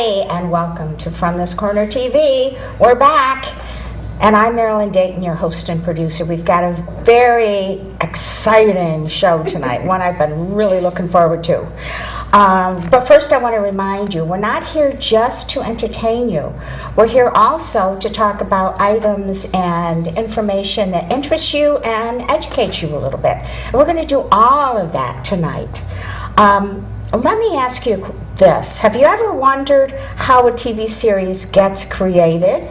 everybody, and welcome to From This Corner TV. We're back, and I'm Marilyn Dayton, your host and producer. We've got a very exciting show tonight, one I've been really looking forward to. But first I want to remind you, we're not here just to entertain you. We're here also to talk about items and information that interests you and educates you a little bit. And we're going to do all of that tonight. Let me ask you this. Have you ever wondered how a TV series gets created?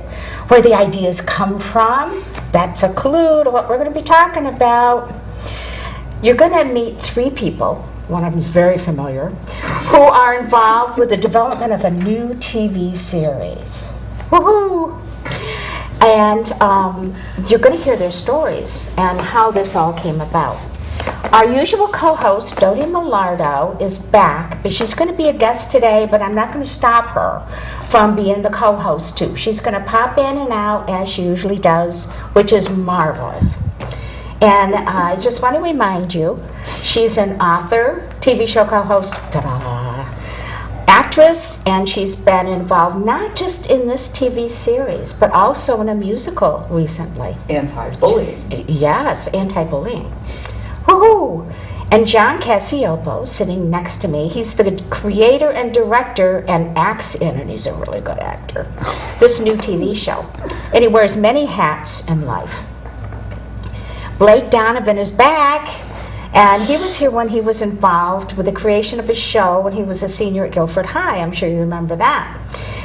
Where the ideas come from? That's a clue to what we're going to be talking about. You're going to meet three people, one of them is very familiar, who are involved with the development of a new TV series. Woohoo! And you're going to hear their stories and how this all came about. Our usual co-host, Dodie Millardo, is back, but she's going to be a guest today, but I'm not going to stop her from being the co-host too. She's going to pop in and out as she usually does, which is marvelous. And I just want to remind you, she's an author, TV show co-host, actress, and she's been involved not just in this TV series, but also in a musical recently. Anti-bullying. Yes, anti-bullying. Woohoo! And John Cacioppo, sitting next to me, he's the creator and director and acts in, and he's a really good actor, this new TV show. And he wears many hats in life. Blake Donovan is back, and he was here when he was involved with the creation of his show when he was a senior at Guilford High. I'm sure you remember that.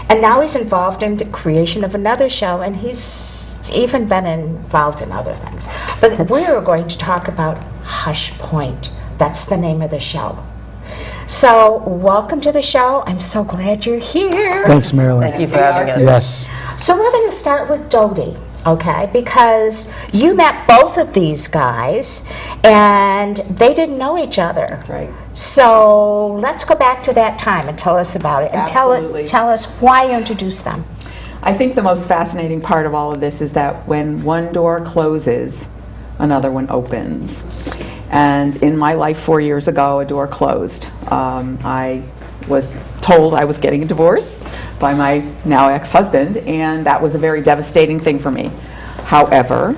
And now he's involved in the creation of another show, and he's even been involved in other things. But we're going to talk about Hush Point. That's the name of the show. So, welcome to the show. I'm so glad you're here. Thanks, Marilyn. Thank you for having us. Yes. So we're going to start with Dodie, okay? Because you met both of these guys, and they didn't know each other. That's right. So let's go back to that time and tell us about it. And Absolutely. tell us why you introduced them. I think the most fascinating part of all of this is that when one door closes, another one opens. And in my life 4 years ago, a door closed. I was told I was getting a divorce by my now ex-husband, and that was a very devastating thing for me. However,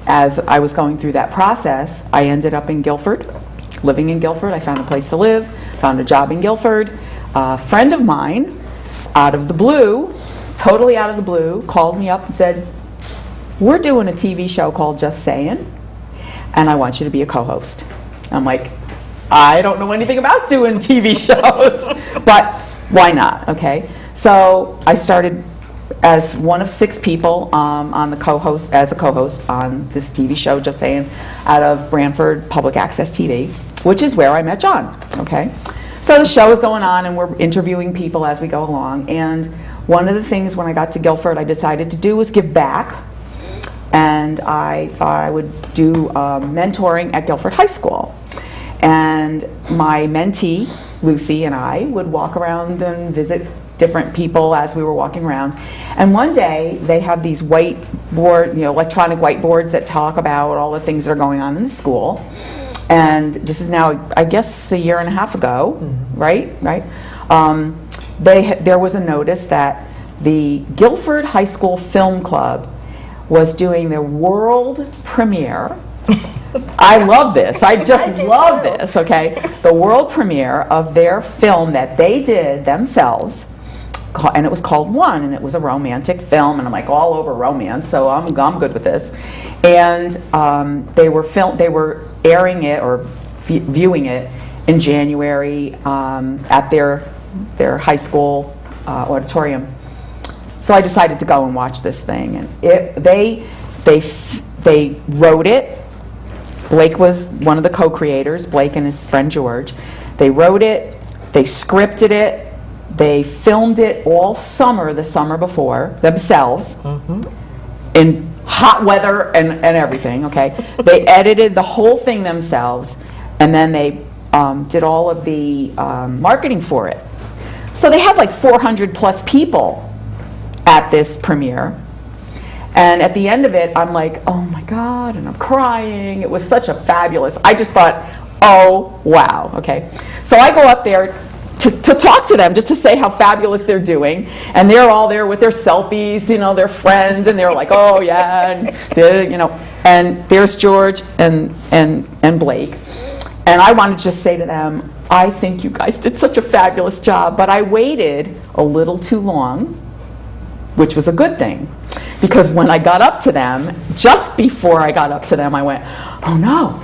as I was going through that process, I ended up in Guilford, living in Guilford. I found a place to live, found a job in Guilford. A friend of mine, out of the blue, totally out of the blue, called me up and said, "We're doing a TV show called Just Saying, and I want you to be a co-host." I'm like, I don't know anything about doing TV shows, but why not, okay? So I started as one of 6 people on the co-host, as a co-host on this TV show, Just Saying, out of Brantford Public Access TV, which is where I met John, okay? So the show is going on, and we're interviewing people as we go along, and one of the things when I got to Guilford I decided to do was give back, and I thought I would do mentoring at Guilford High School. And my mentee, Lucy, and I would walk around and visit different people as we were walking around. And one day, they have these whiteboard, electronic whiteboards that talk about all the things that are going on in the school. And this is now, I guess, a year and a half ago, right? There was a notice that the Guilford High School Film Club was doing their world premiere. I love this. I just love this, okay? The world premiere of their film that they did themselves, and it was called One, and it was a romantic film, and I'm like all over romance, so I'm good with this. And they were airing it or viewing it in January at their high school auditorium. So I decided to go and watch this thing, and they wrote it. Blake was one of the co-creators, Blake and his friend George. They wrote it, they scripted it, they filmed it all summer, the summer before, themselves, in hot weather and everything, okay? They edited the whole thing themselves, and then they did all of the marketing for it. So they had like 400 plus people at this premiere. And at the end of it, I'm like, oh my God, and I'm crying. It was such a fabulous, I just thought, oh, wow, okay. So I go up there to talk to them, just to say how fabulous they're doing. And they're all there with their selfies, their friends, and they're like, oh yeah, and there's George and Blake. And I wanted to just say to them, I think you guys did such a fabulous job, but I waited a little too long, which was a good thing. Because when I got up to them, just before I got up to them, I went, oh no,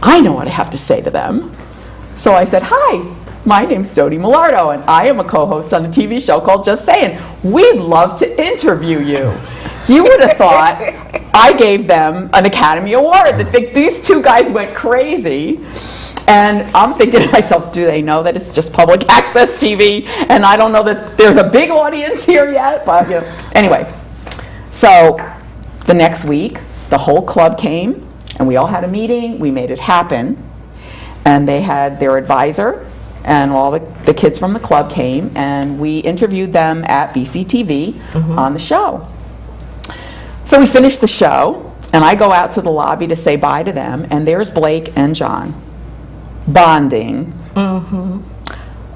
I know what I have to say to them. So I said, hi, my name's Dodie Millardo, and I am a co-host on a TV show called Just Saying. We'd love to interview you. You would have thought I gave them an Academy Award. These two guys went crazy. And I'm thinking to myself, do they know that it's just public access TV? And I don't know that there's a big audience here yet. But anyway, so the next week, the whole club came, and we all had a meeting. We made it happen. And they had their advisor, and all the kids from the club came, and we interviewed them at BCTV on the show. So we finished the show, and I go out to the lobby to say bye to them, and there's Blake and John bonding.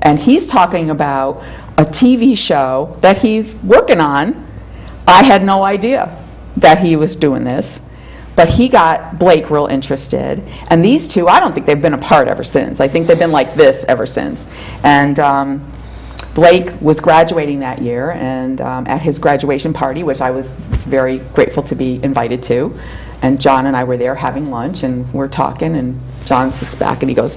And he's talking about a TV show that he's working on. I had no idea that he was doing this, but he got Blake real interested. And these two, I don't think they've been apart ever since. I think they've been like this ever since. And Blake was graduating that year, and at his graduation party, which I was very grateful to be invited to, and John and I were there having lunch, and we're talking, and John sits back and he goes,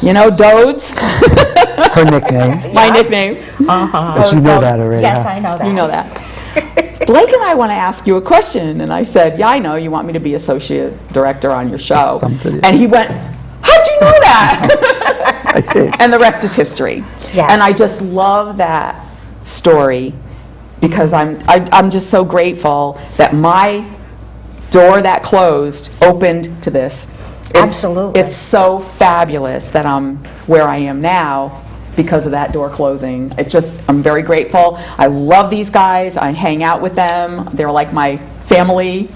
Dodes. Her nickname. My nickname. But you know that already. Yes, huh? I know that. You know that. Blake and I want to ask you a question. And I said, yeah, I know. You want me to be associate director on your show. Something. And he went, how'd you know that? I did. And the rest is history. Yes. And I just love that story because I'm just so grateful that my door that closed opened to this. Absolutely. It's so fabulous that I'm where I am now because of that door closing. I'm very grateful. I love these guys. I hang out with them. They're like my family.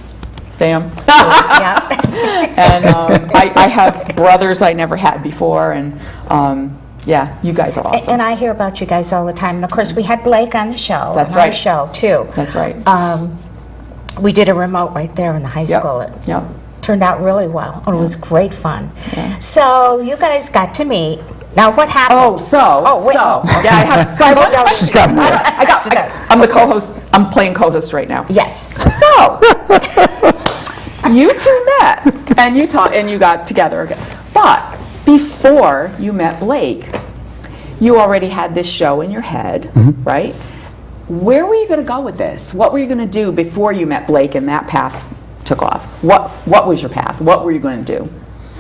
Fam. Yeah. And I have brothers I never had before, and yeah, you guys are awesome. And I hear about you guys all the time. And of course, we had Blake on the show. That's on right. Our show too. That's right. We did a remote right there in the high school. It Yep. turned out really well. It was great fun. Yeah. So you guys got to meet. Now what happened? Wait. Yeah, I have. So I wrote down. She's got more. I'm the co-host. I'm playing co-host right now. Yes. So you two met and you got together again. But before you met Blake, you already had this show in your head, right? Where were you going to go with this? What were you going to do before you met Blake and that path took off? What was your path? What were you going to do?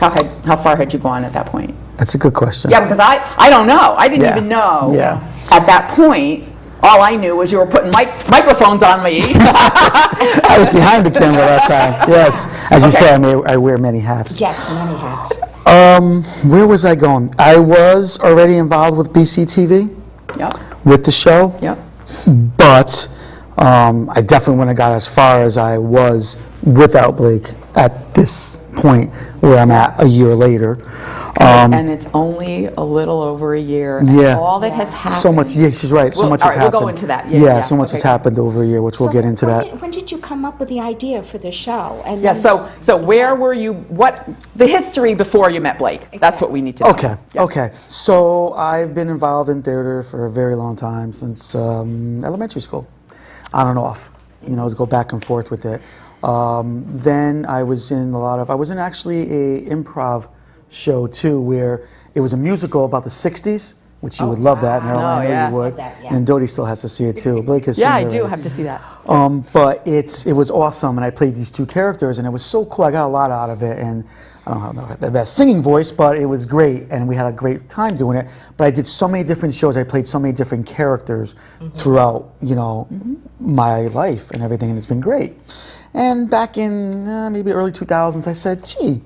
How far had you gone at that point? That's a good question. Yeah, because I don't know. I didn't even know. Yeah. At that point, all I knew was you were putting microphones on me. I was behind the camera that time. Yes. As you say, I wear many hats. Yes, many hats. Where was I going? I was already involved with BCTV, Yep. with the show, Yep. but I definitely wouldn't have got as far as I was without Blake at this point where I'm at a year later. And it's only a little over a year. And Yeah. all that has happened. So much, yeah, she's right. So Well, much all has right, we'll happened. go into that. Yeah, Yeah, so much has okay. happened over a year, which we'll get into that. When did you come up with the idea for the show? And Yeah, then- so where were you, the history before you met Blake? That's what we need to know. Okay, Yeah. okay. So I've been involved in theater for a very long time, since elementary school, on and off, to go back and forth with it. Then I was in I was in actually a improv show too, where it was a musical about the 60s, which you would love that, Marilyn, I know yeah. you would. Love that, yeah. And Dodie still has to see it too. Blake has Yeah, seen I it do already. have to see that. But it was awesome, and I played these two characters, and it was so cool. I got a lot out of it, and I don't have the best singing voice, but it was great, and we had a great time doing it. But I did so many different shows. I played so many different characters throughout, my life and everything, and it's been great. And back in maybe early 2000s, I said, gee,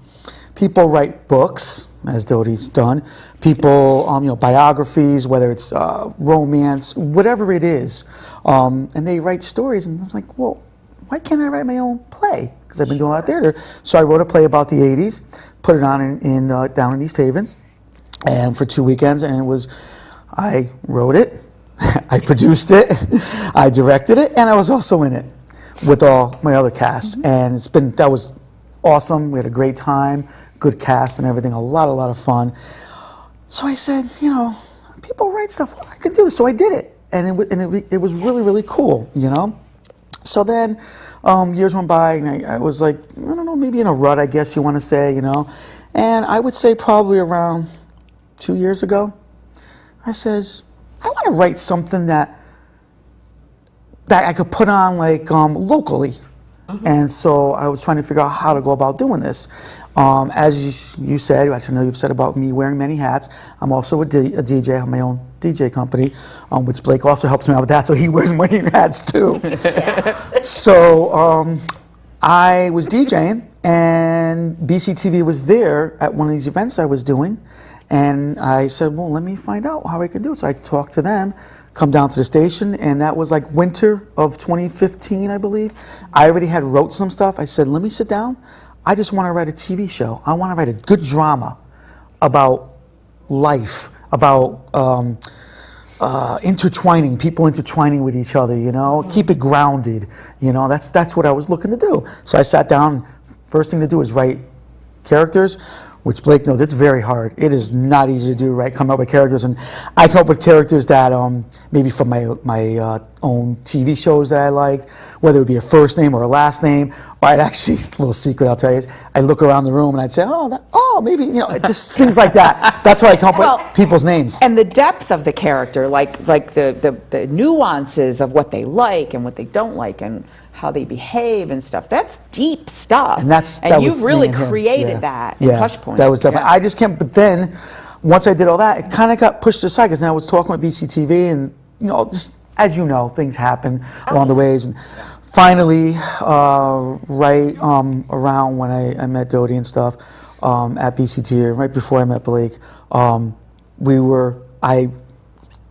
people write books, as Dodie's done. People, biographies, whether it's romance, whatever it is, and they write stories. And I was like, well, why can't I write my own play? Because I've been doing a lot of theater. So I wrote a play about the 80s, put it on down in East Haven, and for 2 weekends, and it was I wrote it, I produced it, I directed it, and I was also in it with all my other cast. And that was awesome. We had a great time, good cast and everything, a lot of fun. So I said, people write stuff, I could do this. So I did it. And it was really cool, So then years went by, and I was like, I don't know, maybe in a rut, I guess you want to say, And I would say probably around 2 years ago, I says, I want to write something that I could put on locally. And so I was trying to figure out how to go about doing this. As you said, which I know you've said about me wearing many hats, I'm also a DJ. I have my own DJ company, which Blake also helps me out with that, so he wears many hats too. So I was DJing, and BCTV was there at one of these events I was doing, and I said, well, let me find out how I can do it. So I talked to them, come down to the station, and that was like winter of 2015, I believe. I already had wrote some stuff. I said, let me sit down. I just want to write a TV show. I want to write a good drama about life, about intertwining, people intertwining with each other, keep it grounded, that's what I was looking to do. So I sat down, first thing to do is write characters, which Blake knows it's very hard. It is not easy to do, right? Come up with characters, and I come up with characters that maybe from my own TV shows that I liked, whether it would be a first name or a last name. Or I'd actually, a little secret I'll tell you, is I'd look around the room and I'd say, maybe just things like that. That's how I come up with people's names. And the depth of the character, like the nuances of what they like and what they don't like, and how they behave and stuff. That's deep stuff. And you really me and him. created that in Hush Point. That was definitely. I just can't. But then, once I did all that, it kind of got pushed aside because then I was talking with BCTV, and just as you know, things happen along the ways. And finally, right around when I met Dodie and stuff at BCTV, right before I met Blake, I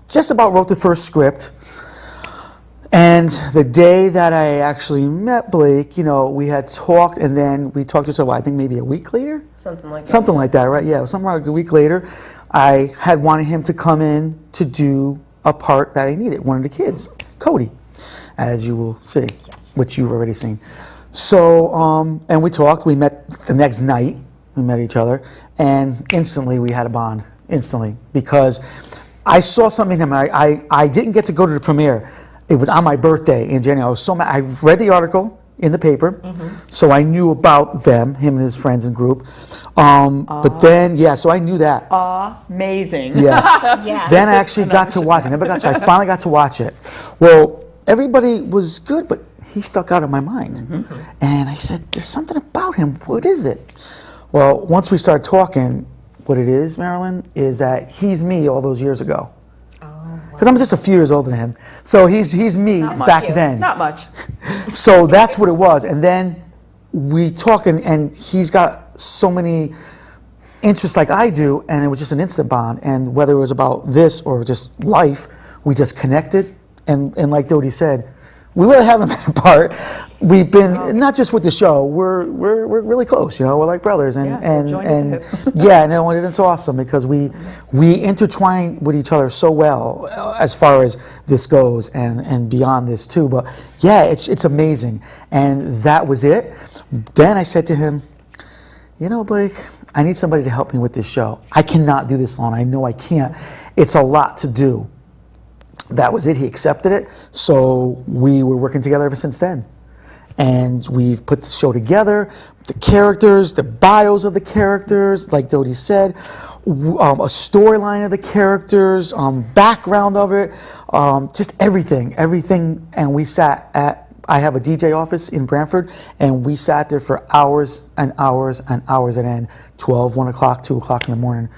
just about wrote the first script. And the day that I actually met Blake, we had talked, and then we talked to each other, I think maybe a week later? Something like that. Something like that, right? Yeah, it was something like a week later. I had wanted him to come in to do a part that I needed, one of the kids, Cody, as you will see, which you've already seen. So, and we talked, we met the next night, we met each other, and instantly we had a bond, instantly, because I saw something in him, I didn't get to go to the premiere. It was on my birthday in January. I was so mad. I read the article in the paper, so I knew about them, him and his friends and group. But then, so I knew that. Amazing. Yes. Yeah. Then I actually got to watch it. I finally got to watch it. Well, everybody was good, but he stuck out in my mind. And I said, there's something about him. What is it? Well, once we started talking, what it is, Marilyn, is that he's me all those years ago. Because I'm just a few years older than him. So he's me back then. Not much. So that's what it was. And then we talked, and he's got so many interests like I do, and it was just an instant bond. And whether it was about this or just life, we just connected. And like Dodie said, we really haven't been apart. We've been, not just with the show, we're really close, we're like brothers. And it's awesome because we intertwine with each other so well as far as this goes and beyond this too. But it's amazing. And that was it. Then I said to him, Blake, I need somebody to help me with this show. I cannot do this alone. I know I can't. It's a lot to do. That was it. He accepted it. So we were working together ever since then. And we've put the show together, the characters, the bios of the characters, like Dodie said, a storyline of the characters, background of it, just everything. And we I have a DJ office in Brantford, and we sat there for hours and hours and hours at end, 12, 1 o'clock, 2 o'clock in the morning,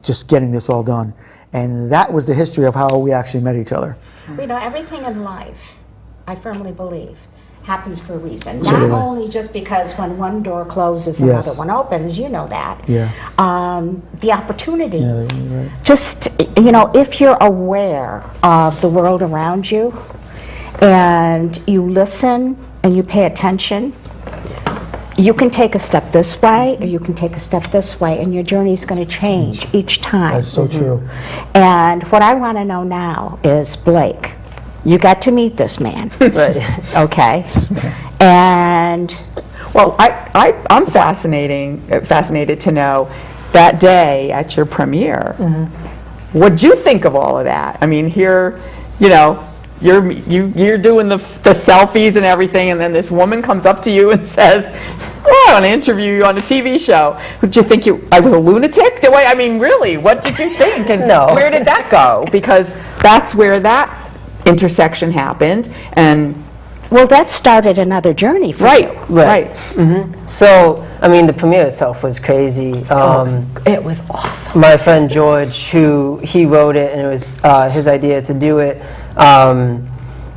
just getting this all done. And that was the history of how we actually met each other. Everything in life, I firmly believe, happens for a reason. So Not do I. only just because when one door closes, Yes. another one opens, you know that. Yeah. The opportunities. Yeah, you're right. Just, if you're aware of the world around you and you listen and you pay attention, you can take a step this way, or you can take a step this way, and your journey's going to change each time. That's so true. And what I want to know now is, Blake, you got to meet this man, Right. okay? And Well, I'm fascinated to know that day at your premiere. What'd you think of all of that? I mean, here, you know, you're doing the selfies and everything, and then this woman comes up to you and says, "Oh, I want to interview you on a TV show." Did you think I was a lunatic? I mean, really, what did you think? And No. where did that go? Because that's where that intersection happened, and well, that started another journey for you. right. So, I mean, the premiere itself was crazy. It was awesome. My friend George, he wrote it, and it was his idea to do it.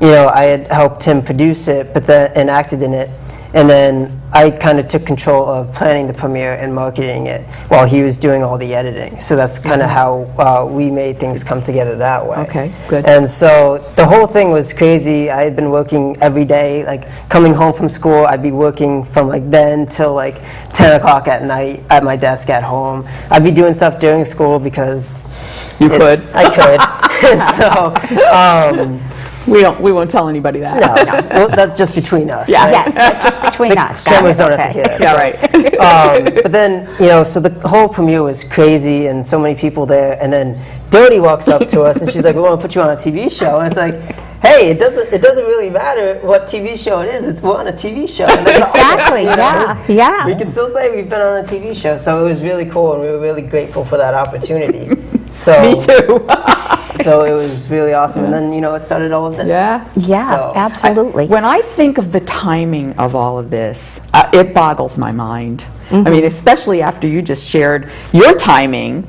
You know, I had helped him produce it, and acted in it, and then I kind of took control of planning the premiere and marketing it while he was doing all the editing. So that's kind of how we made things come together that way. Okay, good. And so the whole thing was crazy. I had been working every day, like coming home from school, I'd be working from like then till like 10 o'clock at night at my desk at home. I'd be doing stuff during school because You could. I could. And so, We won't tell anybody that. no, well, that's just between us. Yeah. right? Yes, that's just between us. Got Cameras it, don't have to okay. hear that. Yeah, right. But then, you know, so the whole premiere was crazy and so many people there. And then Dodie walks up to us and she's like, "We want to put you on a TV show." And it's like, hey, it doesn't really matter what TV show it is. We're on a TV show. And that's all. Exactly, You know? yeah. We can still say we've been on a TV show. So it was really cool and we were really grateful for that opportunity. So, Me too. So it was really awesome. And then, you know, it started all of this. Yeah. Yeah, So, absolutely. When I think of the timing of all of this, it boggles my mind. Mm-hmm. I mean, especially after you just shared your timing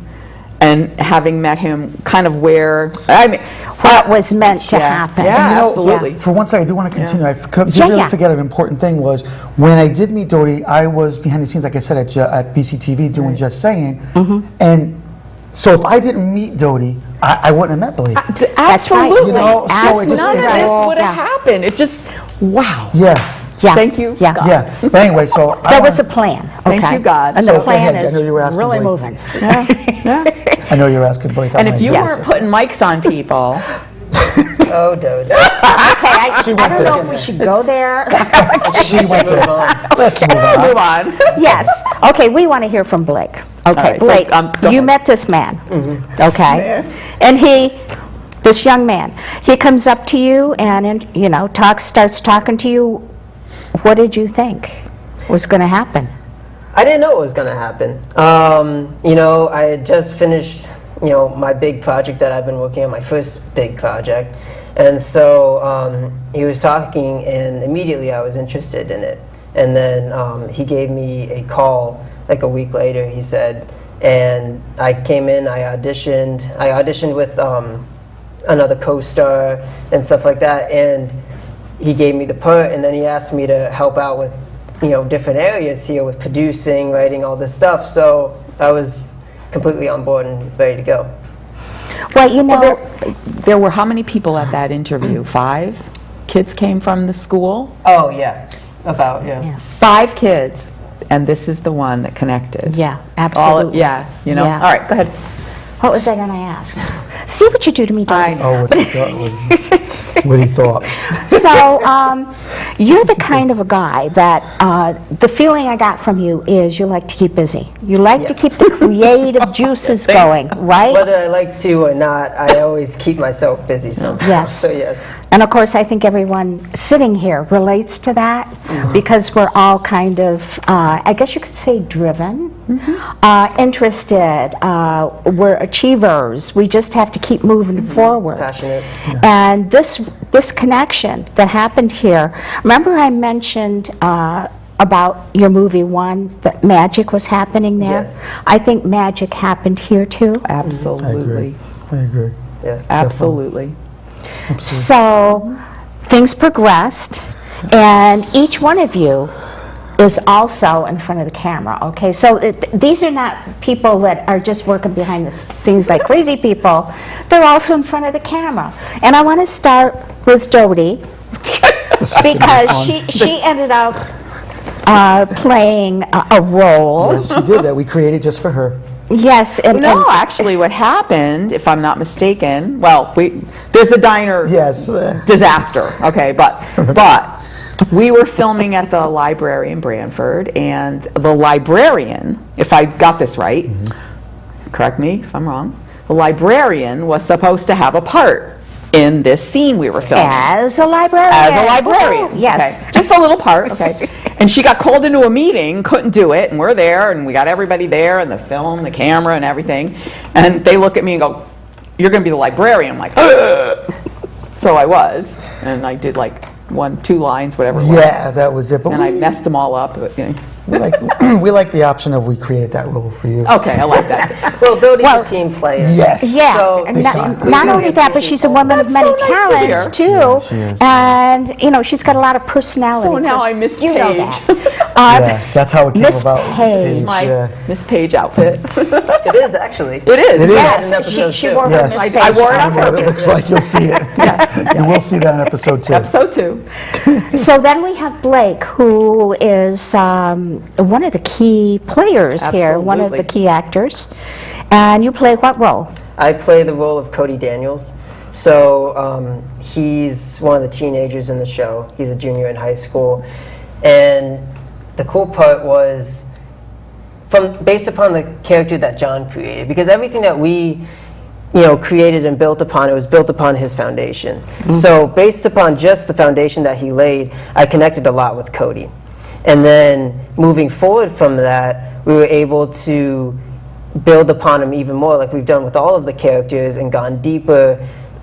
and having met him kind of where, I mean, What was meant to Yeah, happen. yeah, You know, absolutely. For one second, I do want to continue. I did Yeah, really yeah. forget an important thing was when I did meet Dodie, I was behind the scenes, like I said, at BCTV doing Just Saying. Mm-hmm. And so if I didn't meet Dodie, I wouldn't have met Blake. That's right. absolutely. You know, so it just- None of it this all- would have Yeah. happened. It just, wow. Yeah, Yeah. Thank you, Yeah. God. yeah. But anyway, so I There was a wanna- plan, Thank okay? you, God. And So the go plan ahead. I know you were is asking really Blake. moving. Yeah, yeah. I know you're asking Blake. And I'm if you like, weren't putting mics on people, Oh, Dodie. Okay, I She don't went know there. if we should go there. she went there. Let's move on. move on. Yes. Okay, we want to hear from Blake. Okay, right, so, Blake, go you ahead. met this man, okay? And this young man, he comes up to you and, you know, starts talking to you. What did you think was going to happen? I didn't know it was going to happen. You know, I had just finished, you know, my big project that I've been working on, my first big project. And so he was talking, and immediately I was interested in it. And then he gave me a call like a week later, he said, and I came in, I auditioned with another co-star and stuff like that, and he gave me the part, and then he asked me to help out with, you know, different areas here with producing, writing, all this stuff. So I was completely on board and ready to go. Well, you know, There were how many people at that interview? 5 kids came from the school? Oh, yeah. About, yeah. Yeah. 5 kids, and this is the one that connected. yeah, All, absolutely. yeah, you know? Yeah. All right, go ahead. What was I going to ask? See what you do to me, I David. Oh, what he thought. What he thought. So, you're the kind of a guy that, the feeling I got from you is you like to keep busy. You like to Yes. keep the creative juices going, right? Whether I like to or not, I always keep myself busy somehow. Yes. So, yes. And of course, I think everyone sitting here relates to that because we're all kind of, I guess you could say driven, interested, we're achievers. We just have to keep moving forward. Passionate. And this connection that happened here, remember I mentioned about your movie one, that magic was happening there? Yes. I think magic happened here too. Absolutely. I agree. Yes. Absolutely. So things progressed, and each one of you is also in front of the camera, okay? So these are not people that are just working behind the scenes like crazy people. They're also in front of the camera. And I want to start with Dodie because she ended up playing a role. Yes, she did that. We created just for her. Yes, and No, actually, what happened, if I'm not mistaken, well, there's the diner Yes. disaster, okay, but we were filming at the library in Branford, and the librarian, if I got this right, correct me if I'm wrong, the librarian was supposed to have a part in this scene we were filming. as a librarian. As a librarian. Woo-hoo. Yes. Okay. Just a little part, okay. And she got called into a meeting, couldn't do it, and we're there, and we got everybody there, and the film, the camera, and everything. And they look at me and go, "You're going to be the librarian." I'm like, "Ugh." So I was, and I did like 2 lines, whatever it was. Yeah, that was it. But And I messed them all up. But, you know. we like the option of we created that role for you. Okay, I like that. Well, Dodie's Well, a team player. Yes. Yeah, So and Big not, time. not We only really that, but she's a appreciate woman of That's many so nice to talents hear. too. Yeah, she is. And you know, she's got a lot of personality. So now I miss You know Paige. that. Yeah, that's how it came Miss about. Paige. My yeah. Miss Page outfit. It is actually. It is. It is. Yes, in episode she 2. wore her Yes. Miss I Paige wore it outfit. on What it looks like, you'll see it. You will see that in episode 2. Episode 2. So then we have Blake, who is one of the key players here, one of the Absolutely. key actors. And you play what role? I play the role of Cody Daniels. So he's one of the teenagers in the show. He's a junior in high school. And the cool part was based upon the character that John created, because everything that we created and built upon, it was built upon his foundation. So based upon just the foundation that he laid, I connected a lot with Cody. And then moving forward from that, we were able to build upon him even more, like we've done with all of the characters, and gone deeper.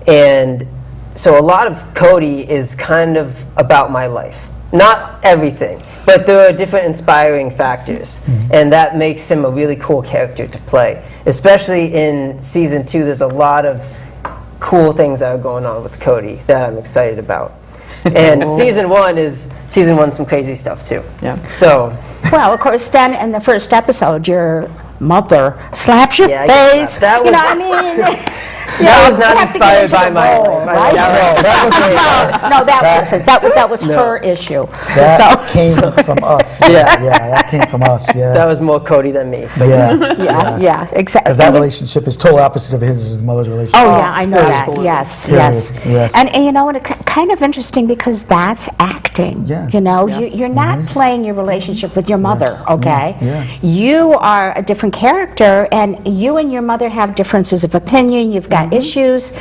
And so a lot of Cody is kind of about my life. Not everything, but there are different inspiring factors, and that makes him a really cool character to play. Especially in season 2, there's a lot of cool things that are going on with Cody that I'm excited about. And season 1's some crazy stuff too. Yeah. So Well, of course, then in the first episode, your mother slaps your Yeah, I get face. slapped. That you know, was- I mean, that was you not have to get inspired into by the my role, life. right? No, that was her issue. That came from us. Yeah. Yeah, that came from us. That Yeah. was more Cody than me. Yeah, exactly. Because that relationship is total opposite of his mother's relationship. Oh, yeah, I know Absolutely. that. Yes, Period. yes. Yes. And you know what? It's kind of interesting because that's acting. Yeah. You know, you're not playing your relationship with your mother, okay? Yeah. You are a different character, and you and your mother have differences of opinion. You've got issues,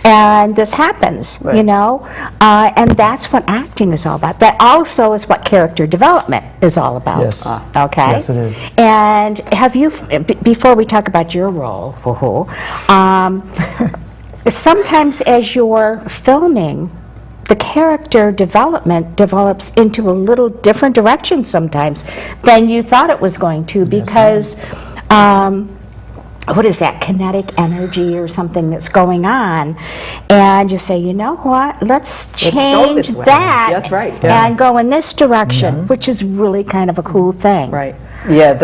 and this happens, you Right. know? And that's what acting is all about. That also is what character development is all about. Yes. Okay? Yes, it is. And have you, before we talk about your role, sometimes as you're filming, the character development develops into a little different direction sometimes than you thought it was going to, because what is that, kinetic energy or something that's going on, and you say, you know what, let's go change this way. that That's right. and go in this direction, which is really kind of a cool thing. Right. Yeah,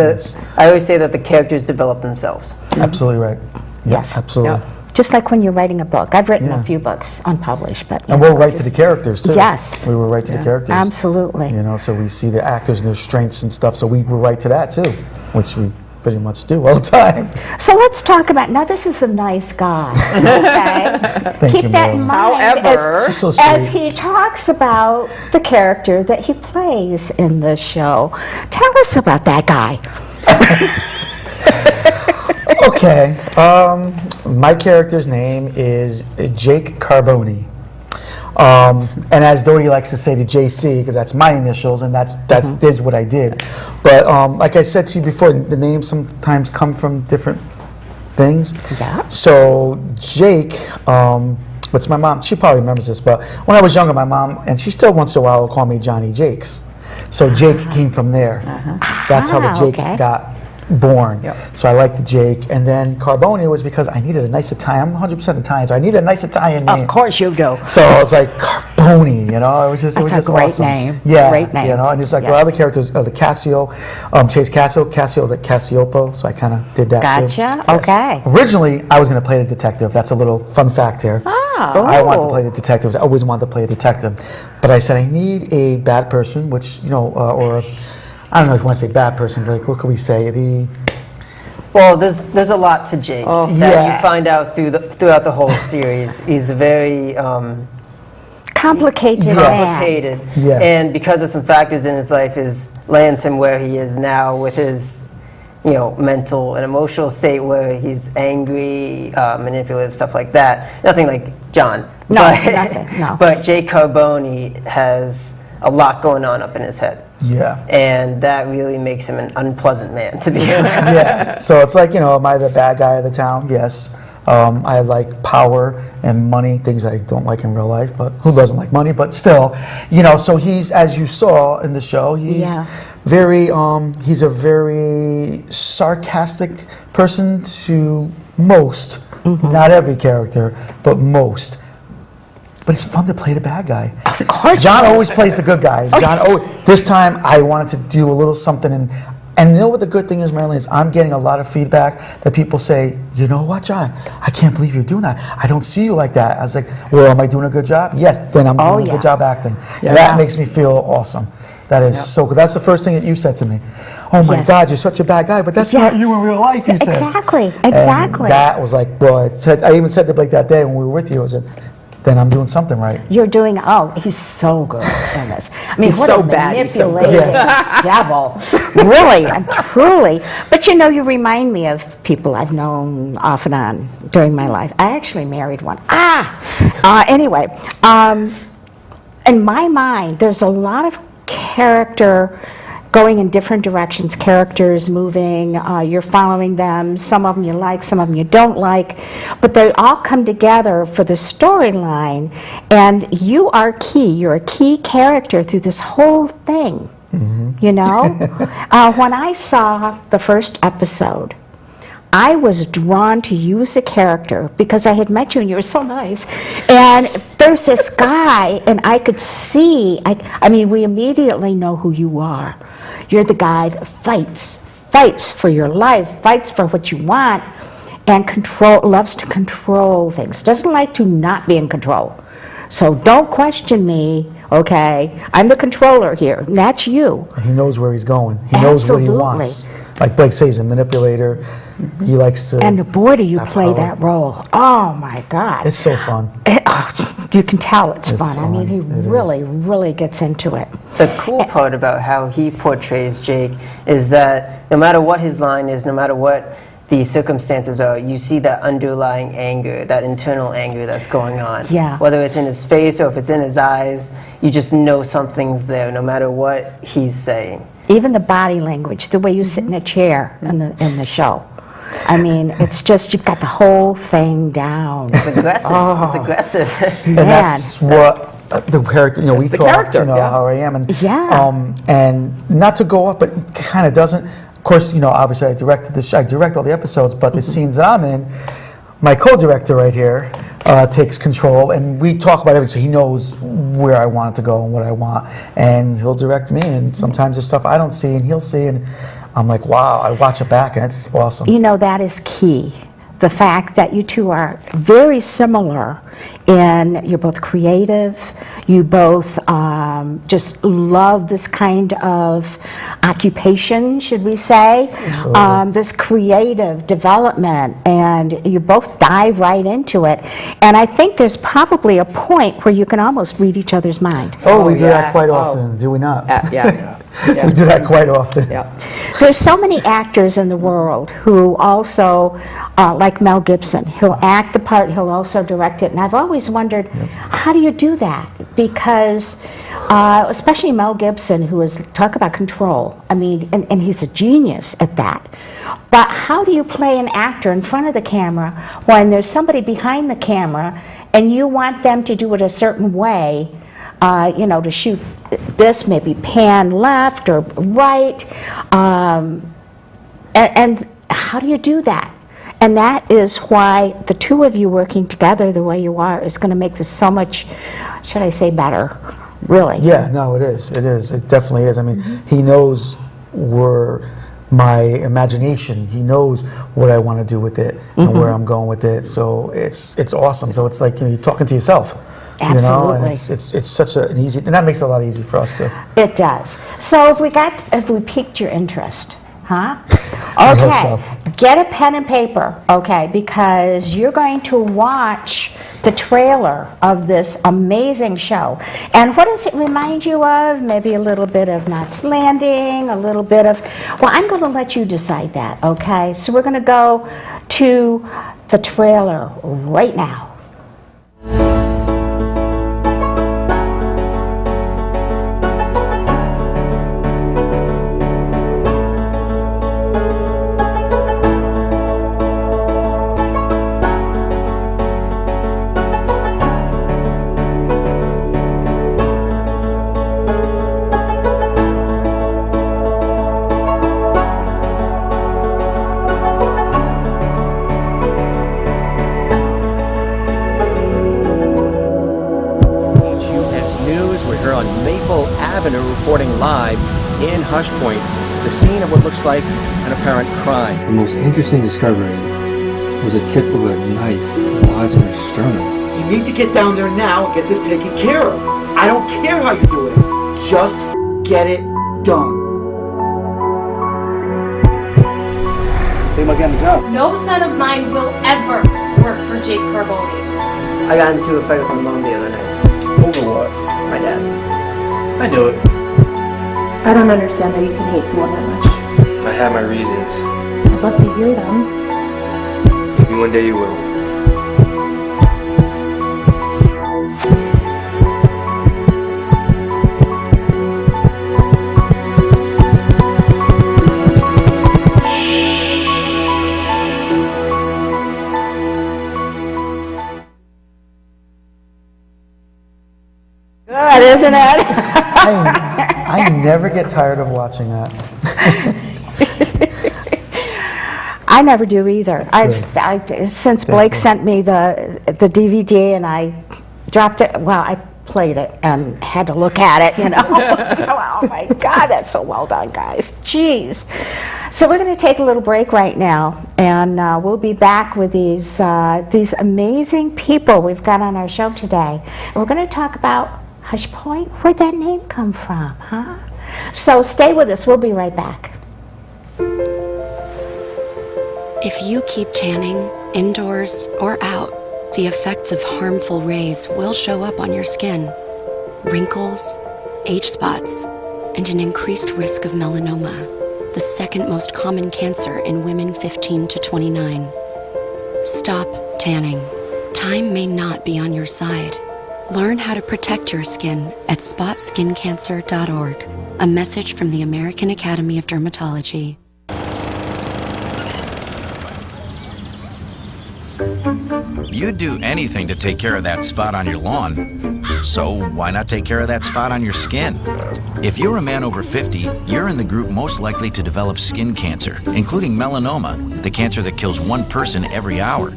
I always say that the characters develop themselves. Absolutely right. Yeah, Yes. absolutely. Yeah. Just like when you're writing a book. I've written Yeah. a few books, unpublished, but... And we'll write to the characters too. Yes. We will write to the characters. Absolutely. You know, so we see the actors and their strengths and stuff, so we will write to that too, which we pretty much do all the time. So let's talk about, now this is a nice guy, okay? Thank Keep you, that in Marilyn. mind However- She's so as sweet. he talks about the character that he plays in this show. Tell us about that guy. Okay, my character's name is Jake Carboni. And as Dodie likes to say, to JC, because that's my initials, and that is what I did. But like I said to you before, the names sometimes come from different things. Yeah. So Jake, what's my mom? She probably remembers this, but when I was younger, my mom, and she still once in a while will call me Johnny Jakes. So Jake came from there. That's how the Jake okay. got born. Yep. So I liked the Jake. And then Carboni was because I needed a nice Italian. I'm 100% Italian, so I needed a nice Italian name. Of course you do. So I was like, Carboni, you know, it was just, That's a just great awesome. name. Yeah, Great name. you know, and just like the Yes. other characters, the Cassio, Chase Cassio was like Cassiopo, so I kind of did that too. Gotcha, Yes. okay. Originally, I was going to play the detective. That's a little fun fact here. I wanted to Oh. play the detective. I always wanted to play a detective. But I said, I need a bad person, which, you know, or I don't know if you want to say bad person, but like, what could we say? Well, there's a lot to Jake that Yeah. you find out throughout the whole series. He's very Complicated man. complicated, Yes. and because of some factors in his life, lands him where he is now with his, mental and emotional state where he's angry, manipulative, stuff like that. Nothing like John. No, but, nothing, no. But Jake Carboni has a lot going on up in his head. Yeah. And that really makes him an unpleasant man to be around. Yeah. So it's like, am I the bad guy of the town? Yes. I like power and money, things I don't like in real life, but who doesn't like money? But still, so he's, as you saw in the show, he's Yeah. he's a very sarcastic person to most, not every character, but most. But it's fun to play the bad guy. Of course. John always plays the good guy. This time I wanted to do a little something, and you know what the good thing is, Marilyn, is I'm getting a lot of feedback that people say, you know what, John, I can't believe you're doing that. I don't see you like that. I was like, well, am I doing a good job? Yes, then I'm doing a yeah. good job acting. And that makes me feel awesome. That is so good. That's the first thing that you said to me. Oh my Yes. God, you're such a bad guy, but that's Yeah. not you in real life, you said. Exactly, And exactly. that was like, well, I even said to Blake that day when we were with you, I said, then I'm doing something right. You're doing, he's so good in this. I mean, He's what so a bad, he's so good. manipulative devil. Really, and truly. But you remind me of people I've known off and on during my life. I actually married one. Anyway, in my mind, there's a lot of character going in different directions, characters moving, you're following them, some of them you like, some of them you don't like, but they all come together for the storyline, and you're a key character through this whole thing, When I saw the first episode, I was drawn to you as a character because I had met you and you were so nice. And there's this guy, and I could see, I mean, we immediately know who you are. You're the guy that fights for your life, fights for what you want, and loves to control things, doesn't like to not be in control. So don't question me, okay? I'm the controller here, and that's you. He knows where he's going. He knows what he Absolutely. wants. Like Blake says, he's a manipulator. He likes to. And boy, do you play power. that role. Oh my God. It's so fun. You can tell it's It's fun. I mean, he fun. It is. really gets into it. The cool part about how he portrays Jake is that no matter what his line is, no matter what the circumstances are, you see that underlying anger, that internal anger that's going on. Yeah. Whether it's in his face or if it's in his eyes, you just know something's there no matter what he's saying. Even the body language, the way you sit in a chair in the show. I mean, it's just, you've got the whole thing down. It's aggressive. Oh. It's aggressive. And Man. that's what the character, we the talked, character, yeah. how I am. And, Yeah. and not to go up, but it kind of doesn't. Of course, obviously I directed this, I direct all the episodes, but the scenes that I'm in, my co-director right here takes control, and we talk about everything, so he knows where I want it to go and what I want, and he'll direct me, and sometimes there's stuff I don't see, and he'll see, and I'm like, wow, I watch it back, and it's awesome. That is key. The fact that you two are very similar in, you're both creative, you both just love this kind of occupation, should we say? Absolutely. This creative development, and you both dive right into it. And I think there's probably a point where you can almost read each other's mind. Oh, we do yeah. that quite Oh. often, do we not? Yeah. We do that quite often. Yeah. There's so many actors in the world who also, like Mel Gibson, he'll act the part, he'll also direct it. And I've always wondered, how do you do that? Because, especially Mel Gibson, who is, talk about control. I mean, and he's a genius at that. But how do you play an actor in front of the camera when there's somebody behind the camera and you want them to do it a certain way? To shoot this, maybe pan left or right, and how do you do that? And that is why the two of you working together the way you are is going to make this so much, should I say, better, really. Yeah, no, it is. It is. It definitely is. I mean, he knows where my imagination, he knows what I want to do with it and where I'm going with it. So it's awesome. So it's like you're talking to yourself. You know, and Absolutely. it's such an easy, and that makes it a lot easier for us too. It does. So if we piqued your interest, huh? I hope Okay, so. get a pen and paper, okay, because you're going to watch the trailer of this amazing show. And what does it remind you of? Maybe a little bit of Knots Landing, a little bit of, well, I'm going to let you decide that, okay? So we're going to go to the trailer right now. HUS News. We're here on Maple Avenue reporting live in Hush Point, the scene of what looks like an apparent crime. The most interesting discovery was a tip of a knife lodged in her sternum. You need to get down there now and get this taken care of. I don't care how you do it. Just get it done. Think about getting the job. No son of mine will ever work for Jake Carboni. I got into a fight with my mom the other night. Over what? My dad. I knew it. I don't understand how you can hate someone that much. I have my reasons. I'd love to hear them. Maybe one day you will. Good, isn't it? I never get tired of watching that. I never do either. Since Blake sent me the DVD and I dropped it, well, I played it and had to look at it, you know. Oh my God, that's so well done, guys. Jeez. So we're going to take a little break right now, and we'll be back with these amazing people we've got on our show today. And we're going to talk about Hush Point. Where'd that name come from, huh? So stay with us. We'll be right back. If you keep tanning, indoors or out, the effects of harmful rays will show up on your skin. Wrinkles, age spots, and an increased risk of melanoma, the second most common cancer in women 15 to 29. Stop tanning. Time may not be on your side. Learn how to protect your skin at spotskincancer.org. A message from the American Academy of Dermatology. You'd do anything to take care of that spot on your lawn. So why not take care of that spot on your skin? If you're a man over 50, you're in the group most likely to develop skin cancer, including melanoma, the cancer that kills one person every hour.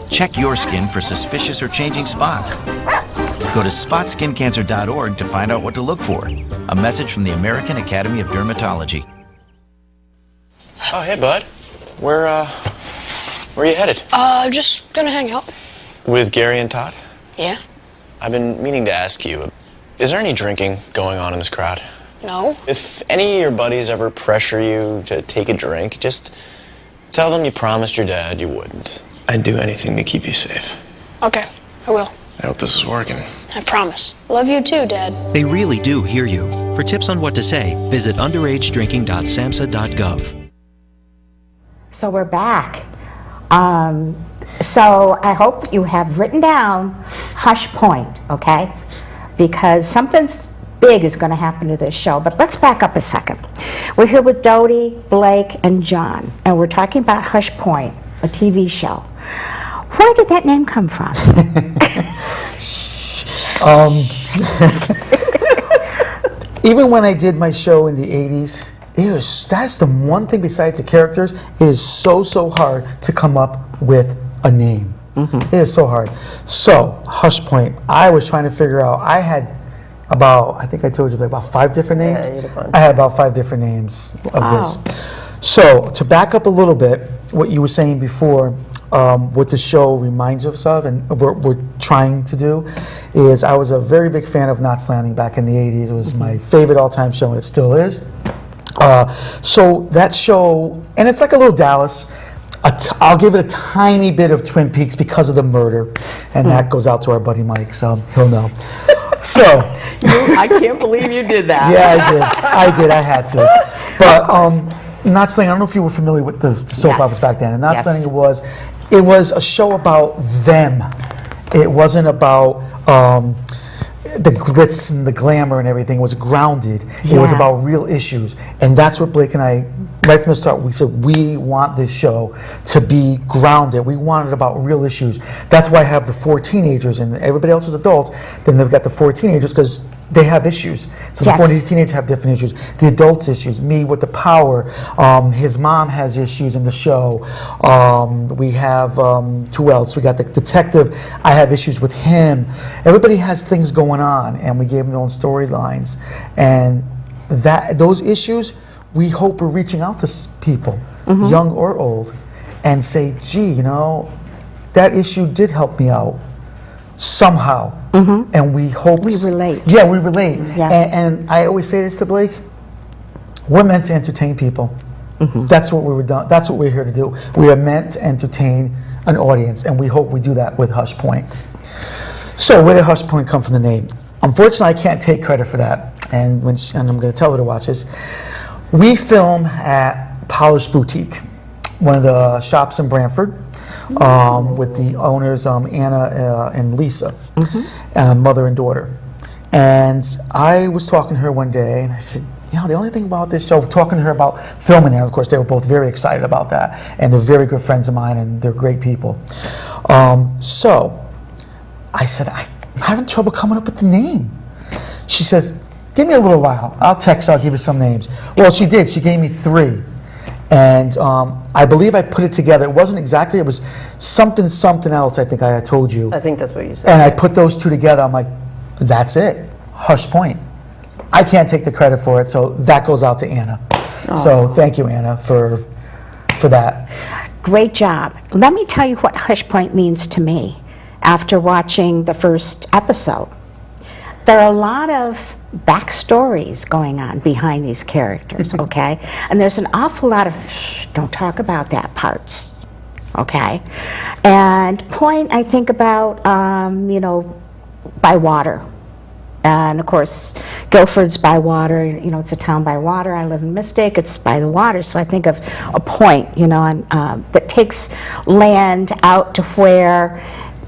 Check your skin for suspicious or changing spots. Go to spotskincancer.org to find out what to look for. A message from the American Academy of Dermatology. Oh, hey, bud. Where are you headed? Just gonna hang out. With Gary and Todd? Yeah? I've been meaning to ask you, is there any drinking going on in this crowd? No? If any of your buddies ever pressure you to take a drink, just tell them you promised your dad you wouldn't. I'd do anything to keep you safe. Okay, I will. I hope this is working. I promise. Love you too, Dad. They really do hear you. For tips on what to say, visit underagedrinking.samhsa.gov. So we're back. So I hope you have written down Hush Point, okay? Because something big is going to happen to this show. But let's back up a second. We're here with Dodie, Blake, and John, and we're talking about Hush Point, a TV show. Where did that name come from? Even when I did my show in the 80s, that's the one thing besides the characters, it is so hard to come up with a name. It is so hard. So, Hush Point, I was trying to figure out, I had about, I think I told you about 5 different names. Yeah, you had a bunch. I had about 5 different names of Wow. this. So, to back up a little bit, what you were saying before, what the show reminds us of, and we're trying to do, is I was a very big fan of Knots Landing back in the 80s. It was my favorite all-time show, and it still is. So that show, and it's like a little Dallas. I'll give it a tiny bit of Twin Peaks because of the murder, and that goes out to our buddy Mike, so he'll know. So I can't believe you did that. yeah, I had to. But Knots Landing, I don't know if you were familiar with the soap operas back then. And Knots Landing it was a show about them. It wasn't about the glitz and the glamour and everything. It was grounded. It was about real issues. And that's what Blake and I, right from the start, we said we want this show to be grounded. We want it about real issues. That's why I have the 4 teenagers, and everybody else is adults. Then they've got the 4 teenagers because they have issues. So the 4 teenagers have different issues. The adults' issues, me with the power. His mom has issues in the show. We have, who else? We got the detective. I have issues with him. Everybody has things going on, and we gave them their own storylines. And those issues, we hope we're reaching out to people, young or old, and say, gee, that issue did help me out somehow. And we hope... We relate. Yeah, we relate. Yeah. And I always say this to Blake, we're meant to entertain people. That's what that's what we're here to do. We are meant to entertain an audience, and we hope we do that with Hush Point. So where did Hush Point come from, the name? Unfortunately, I can't take credit for that, and I'm going to tell her to watch this. We film at Polish Boutique, one of the shops in Brantford, with the owners, Anna and Lisa, mother and daughter. And I was talking to her one day, and I said, the only thing about this show, talking to her about filming there, of course, they were both very excited about that, and they're very good friends of mine, and they're great people. So I said, I'm having trouble coming up with the name. She says, give me a little while. I'll text you, I'll give you some names. Well, she did. She gave me 3. And I believe I put it together. It wasn't exactly, it was something else, I think I had told you. I think that's what you said. And I put those 2 together. I'm like, that's it. Hush Point. I can't take the credit for it, so that goes out to Anna. So thank you, Anna, for that. Great job. Let me tell you what Hush Point means to me after watching the first episode. There are a lot of backstories going on behind these characters, okay? And there's an awful lot of, don't talk about that parts, okay? And Point, I think about, by water. And of course, Guildford's by water, it's a town by water. I live in Mystic, it's by the water. So I think of a point, and that takes land out to where,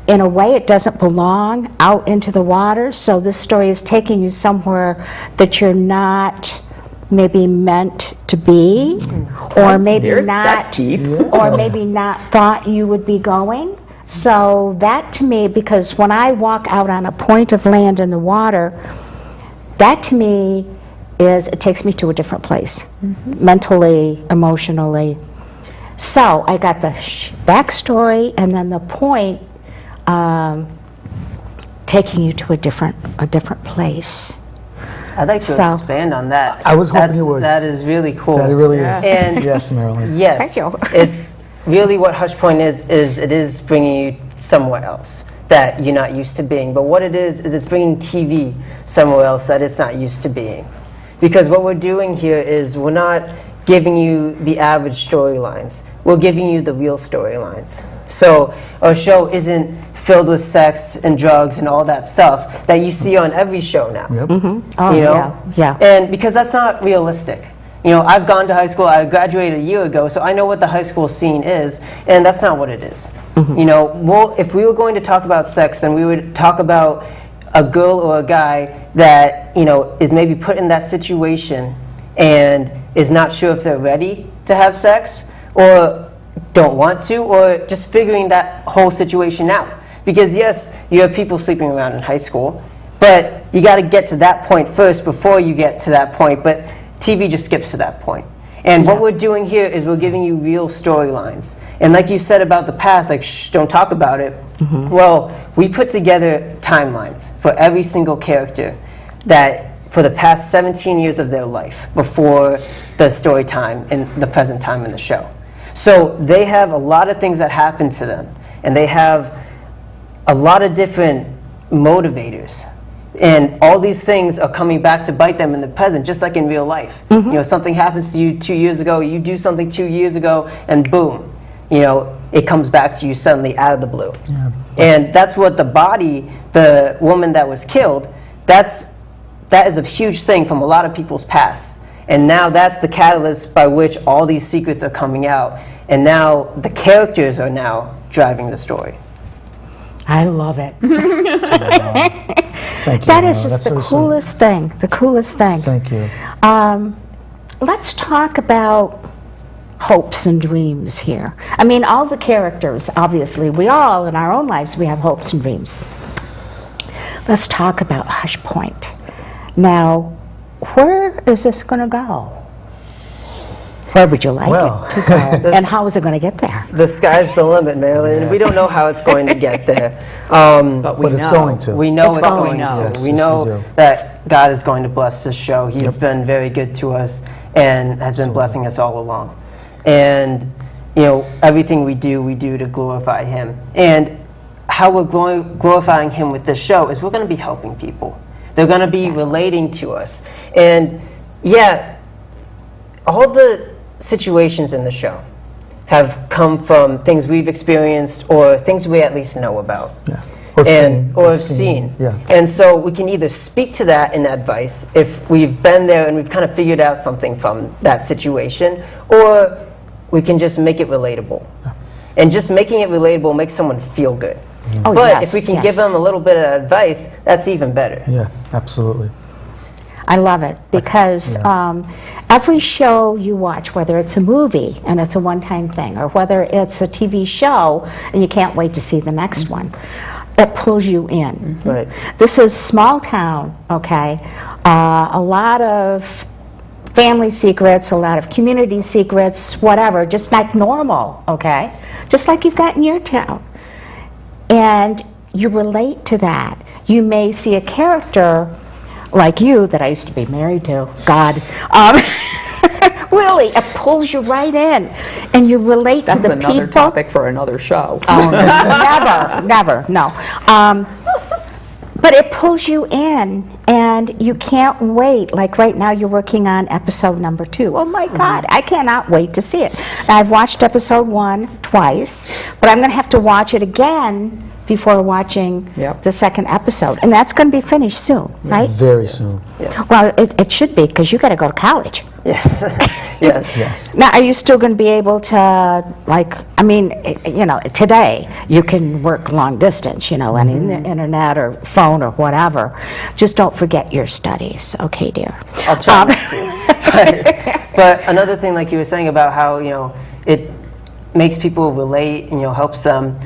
in a way, it doesn't belong out into the water. So this story is taking you somewhere that you're not maybe meant to be, or maybe not, or maybe not thought you would be going. So that to me, because when I walk out on a point of land in the water, that to me it takes me to a different place, mentally, emotionally. So I got the backstory and then the point taking you to a different place. I'd like to expand on that. I was hoping you would. That is really cool. That it really is. And yes, Marilyn. Yes. Thank you. It's really what Hush Point is it is bringing you somewhere else that you're not used to being. But what it is it's bringing TV somewhere else that it's not used to being. Because what we're doing here is we're not giving you the average storylines. We're giving you the real storylines. So our show isn't filled with sex and drugs and all that stuff that you see on every show now. Yep. Yeah. And because that's not realistic. I've gone to high school, I graduated a year ago, so I know what the high school scene is, and that's not what it is. If we were going to talk about sex, then we would talk about a girl or a guy that, is maybe put in that situation and is not sure if they're ready to have sex, or don't want to, or just figuring that whole situation out. Because yes, you have people sleeping around in high school, but you got to get to that point first before you get to that point. But TV just skips to that point. And what we're doing here is we're giving you real storylines. And like you said about the past, like, don't talk about it. Well, we put together timelines for every single character that for the past 17 years of their life before the story time and the present time in the show. So they have a lot of things that happen to them, and they have a lot of different motivators. And all these things are coming back to bite them in the present, just like in real life. You know, something happens to you 2 years ago, you do something 2 years ago, and boom, you know, it comes back to you suddenly out of the blue. Yeah. And that's what the woman that was killed, that is a huge thing from a lot of people's past. And now that's the catalyst by which all these secrets are coming out. And now the characters are now driving the story. I love it. Thank you. That is just That's the so coolest thing. The coolest thing. Thank you. Let's talk about hopes and dreams here. I mean, all the characters, obviously, we all in our own lives, we have hopes and dreams. Let's talk about Hush Point. Now, where is this going to go? Where would you like it to go? And how is it going to get there? The sky's the limit, Marilyn. Yes. We don't know how it's going to get there. But it's going to. We know it's going going to. to. Yes, We yes, know we do. that God is going to bless this show. He's been very good to us and has been blessing us all along. And, you know, everything we do to glorify Him. And how we're glorifying Him with this show is we're going to be helping people. They're going to be relating to us. And, yeah, all the situations in the show have come from things we've experienced or things we at least know about. Yeah. Or seen. Yeah. And so we can either speak to that in advice if we've been there and we've kind of figured out something from that situation, or we can just make it relatable. Yeah. And just making it relatable makes someone feel good. Oh, but yes, if we can yes. give them a little bit of advice, that's even better. Yeah, absolutely. I love it because every show you watch, whether it's a movie and it's a one-time thing, or whether it's a TV show and you can't wait to see the next one, it pulls you in. Right. This is small town, okay? A lot of family secrets, a lot of community secrets, whatever, just like normal, okay? Just like you've got in your town. And you relate to that. You may see a character like you that I used to be married to, God. Really, it pulls you right in, and you relate That's to the another people. topic for another show. Never, no. But it pulls you in, and you can't wait. Like right now, you're working on episode number 2. Oh my God, I cannot wait to see it. I've watched episode 1 twice, but I'm going to have to watch it again before watching the second episode. And that's going to be finished soon, right? Very soon. Yes. Well, it should be, because you got to go to college. Yes. Yes. Yes. Now, are you still going to be able to, like, I mean, you know, today you can work long distance, you know, and in the internet or phone or whatever. Just don't forget your studies, okay, dear? I'll try not to. But another thing, like you were saying about how, you know, it makes people relate and, you know, helps them.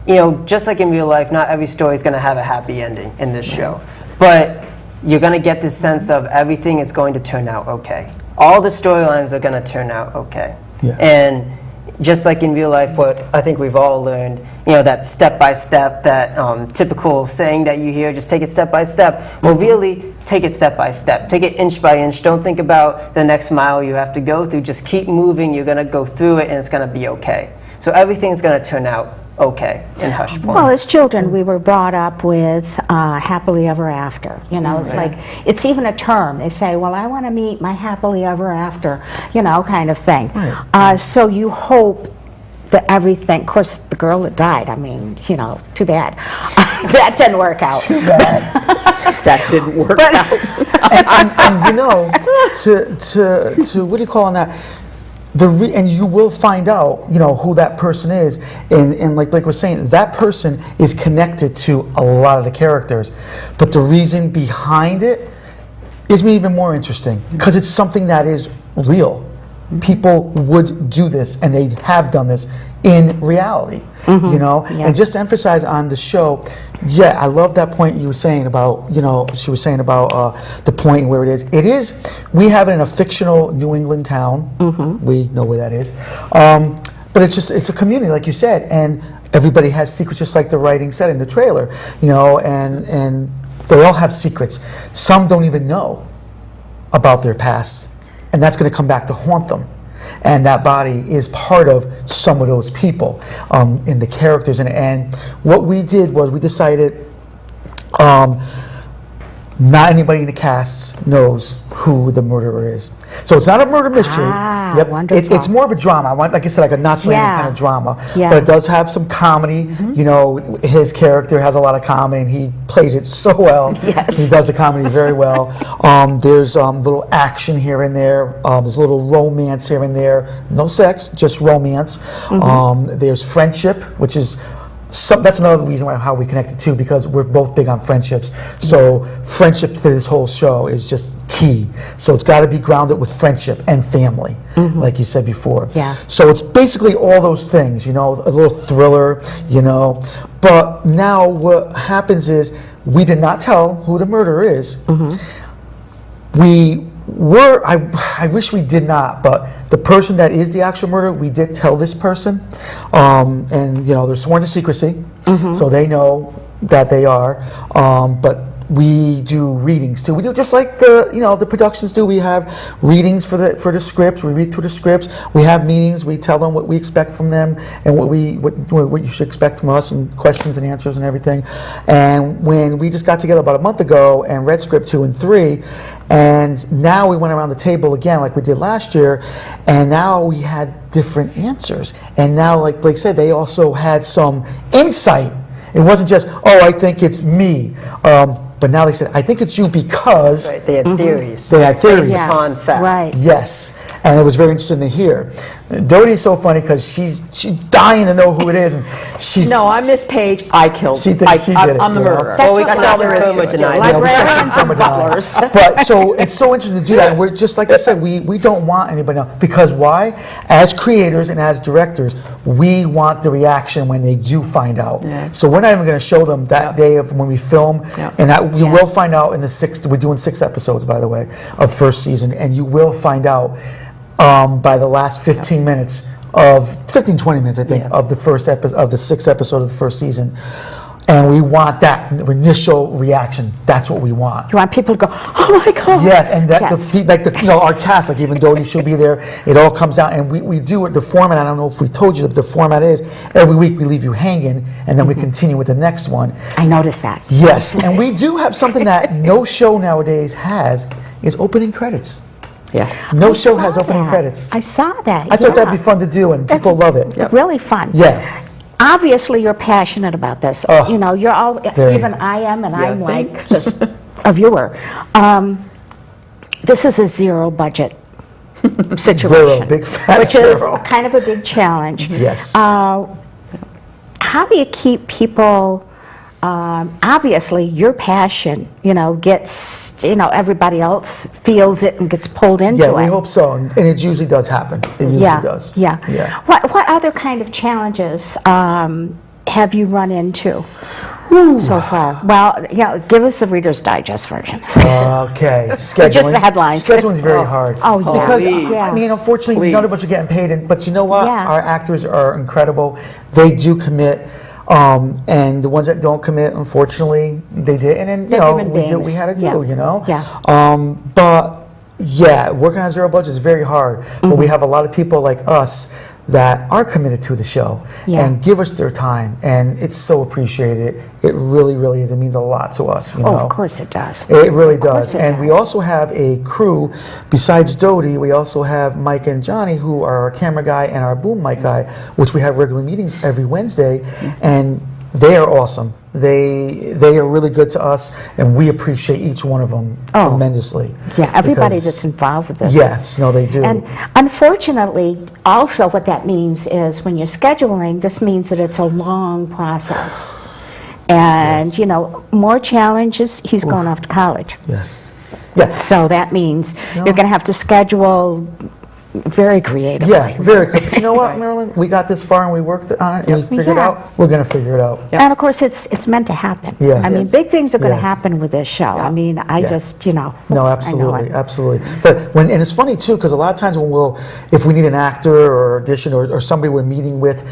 You know, just like in real life, not every story is going to have a happy ending in this show. But you're going to get this sense of everything is going to turn out okay. All the storylines are going to turn out okay. Yeah. And just like in real life, what I think we've all learned, you know, that step by step, that typical saying that you hear, just take it step by step. Well, really, take it step by step. Take it inch by inch. Don't think about the next mile you have to go through. Just keep moving. You're going to go through it, and it's going to be okay. So everything's going to turn out okay in Hush Point. Well, as children, we were brought up with happily ever after. You know, it's like, it's even a term. They say, well, I want to meet my happily ever after, you know, kind of thing. Right. So you hope that everything, of course, the girl that died, I mean, you know, too bad. That didn't work out. Too bad. That didn't work out. and you know, to what do you call on that? And you will find out, you know, who that person is, and like Blake was saying, that person is connected to a lot of the characters, but the reason behind it is even more interesting because it's something that is real. People would do this, and they have done this in reality, you know. And just to emphasize on the show, I love that point you were saying about, you know, she was saying about the point where it is. It is, we have it in a fictional New England town. We know where that is. But it's a community, like you said, and everybody has secrets, just like the writing said in the trailer, you know, and they all have secrets. Some don't even know about their past, and that's going to come back to haunt them. and that body is part of some of those people in the characters. And what we did was we decided not anybody in the cast knows who the murderer is. So it's not a murder mystery. Wonderful. It's more of a drama. Like I said, like a Knots Landing kind of drama. But it does have some comedy. You know, his character has a lot of comedy, and he plays it so well. Yes. He does the comedy very well. There's little action here and there. There's a little romance here and there. No sex, just romance. There's friendship, which is that's another reason why how we connected too, because we're both big on friendships. So friendship to this whole show is just key. So it's got to be grounded with friendship and family, like you said before. Yeah. So it's basically all those things, you know, a little thriller, you know. But now what happens is we did not tell who the murderer is. We were, I wish we did not, but the person that is the actual murderer, we did tell this person. And, you know, they're sworn to secrecy, so they know that they are. But we do readings too. We do just like the productions do. We have readings for the scripts. We read through the scripts. We have meetings. We tell them what we expect from them and what you should expect from us, and questions and answers and everything. And when we just got together about a month ago and read script 2 and 3, and now we went around the table again like we did last year, and now we had different answers. And now, like Blake said, they also had some insight. It wasn't just, oh, I think it's me. But now they said, I think it's you because... Right, they had theories. They had theories. Based upon facts. Right. Yes. And it was very interesting to hear. Dodie's so funny because she's dying to know who it is. And she's... No, I'm Miss Page. I killed. She thinks she did it. I'm the you know? murderer. Well, we That's can all all there is confirm to or it. deny Like that. Librarians and butlers. But so it's so interesting to do that. And we're just like I said, we don't want anybody to know. Because why? As creators and as directors, we want the reaction when they do find out. Yeah. So we're not even going to show them that day of when we film. Yeah. And that you will find out in the 6th. We're doing 6 episodes, by the way, of first season, and you will find out by the last 15 minutes of 20 minutes, I think, of the first of the 6th episode of the first season. And we want that initial reaction. That's what we want. You want people to go, oh my God. Yes, and that Yes. our cast, like even Dodie, she'll be there. It all comes out, and we do it. The format, I don't know if we told you, the format is every week we leave you hanging, and then we continue with the next one. I noticed that. Yes, and we do have something that no show nowadays has, is opening credits. Yes. No I show saw has opening that. credits. I saw that. I thought that'd be fun to do, and people love it. Really fun. Yeah. Obviously, you're passionate about this. Oh, You know, you're all, very. even I am, and I'm thank like just a viewer. This is a zero budget situation. Zero, big fat which zero. is kind of a big challenge. Yes. How do you keep people, obviously your passion, gets, everybody else feels it and gets pulled into it. Yeah, we hope so, and it usually does happen. It usually does. Yeah. Yeah. What other kind of challenges have you run into so far? Well, give us the Reader's Digest version. Okay, scheduling. Just the headlines. Scheduling's very hard. Oh, yeah. Because, Please. I mean, unfortunately, none of us are getting paid, but you know what? Yeah. Our actors are incredible. They do commit. And the ones that don't commit, unfortunately, they did. And then, They're human we did what we beings. had to do, Yeah. Yeah. But, yeah, working on zero budget is very hard. But we have a lot of people like us that are committed to the show Yeah. and give us their time. And it's so appreciated. It really, really is. It means a lot to us, you know. Oh, of course it does. It really Of course does. it And we does. also have a crew, besides Dodie, we also have Mike and Johnny, who are our camera guy and our boom mic guy, which we have regular meetings every Wednesday, and they are awesome. They are really good to us, and we appreciate each one of them tremendously. Yeah, everybody because- that's involved with this. Yes, no, they do. And unfortunately, also what that means is when you're scheduling, this means that it's a long process. And, more challenges, he's going off to college. Yes. Yeah. So that means No. you're going to have to schedule very creatively. Yeah, very good. But you know what, Marilyn? We got this far and we worked on it and we figured it Yeah. out. We're going to figure it out. And of course, it's meant to happen. Yeah. I mean, Yes. big things are going to Yeah. happen with this show. I mean, I Yeah. just, No, I know absolutely, it. absolutely. But and it's funny too, because a lot of times if we need an actor or audition or somebody we're meeting with,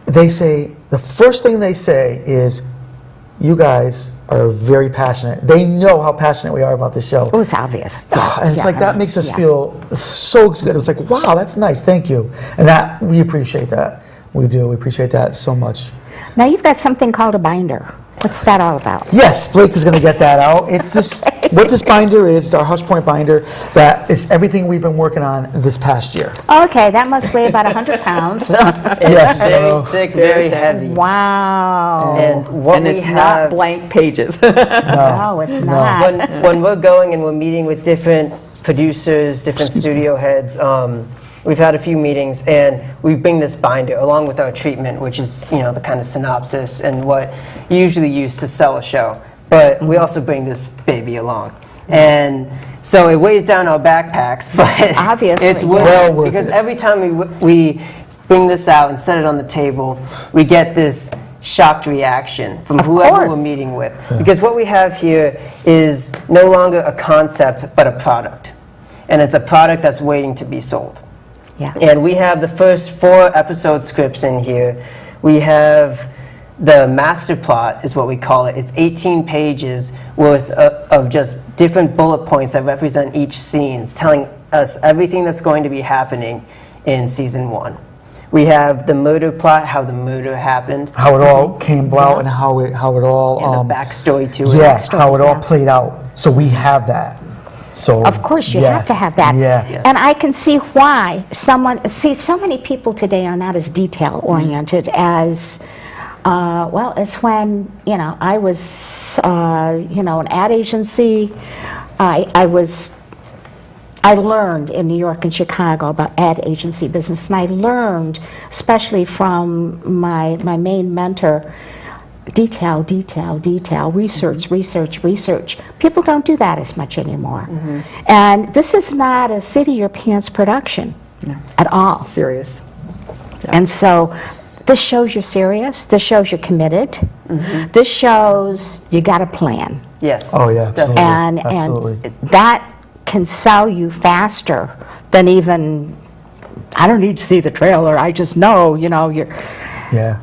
they say, the first thing they say is, you guys are very passionate. They know how passionate we are about this show. It was obvious. And it's like, that makes us feel so good. It was like, wow, that's nice, thank you. And that, we appreciate that. We do, we appreciate that so much. Now you've got something called a binder. What's that all about? Yes, Blake is going to get that out. It's this, what this binder is, our Hush Point binder, that is everything we've been working on this past year. Okay, that must weigh about 100 pounds. Yes. Very thick, very heavy. Wow. And what And we it's have, not blank pages. No, it's not. when we're going and we're meeting with different producers, different studio heads, we've had a few meetings, and we bring this binder along with our treatment, which is, the kind of synopsis and what you usually use to sell a show. But we also bring this baby along. And so it weighs down our backpacks, but Obviously, it's worth well it, worth because it. every time we bring this out and set it on the table, we get this shocked reaction from whoever course. we're meeting with. Because what we have here is no longer a concept, but a product. And it's a product that's waiting to be sold. Yeah. And we have the first 4 episode scripts in here. We have the master plot, is what we call it. It's 18 pages worth of just different bullet points that represent each scene, telling us everything that's going to be happening in season 1. We have the murder plot, how the murder happened. How it all came about and how it all, And the backstory to it. yeah, how it all played out. So we have that. So Of course, you have to have that. Yeah. Yes. And I can see why so many people today are not as detail-oriented as, as when, I was, an ad agency. I learned in New York and Chicago about ad agency business, and I learned, especially from my main mentor, detail, research. People don't do that as much anymore. And this is not a sit-in-your-pants production at all. Serious. And so this shows you're serious, this shows you're committed, this shows you got a plan. Yes. Oh, yeah, absolutely. And that can sell you faster than even, I don't need to see the trailer, I just know, you're... Yeah.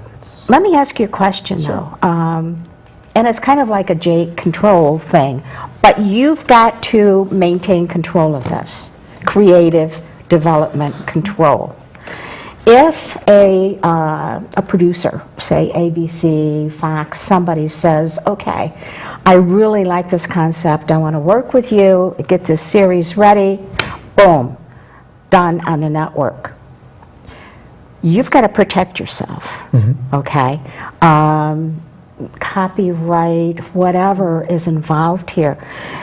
Let me ask you a question, though. And it's kind of like a J control thing, but you've got to maintain control of this, creative development control. If a producer, say ABC, Fox, somebody says, okay, I really like this concept, I want to work with you, get this series ready, boom, done on the network. You've got to protect yourself, okay? Copyright, whatever is involved here.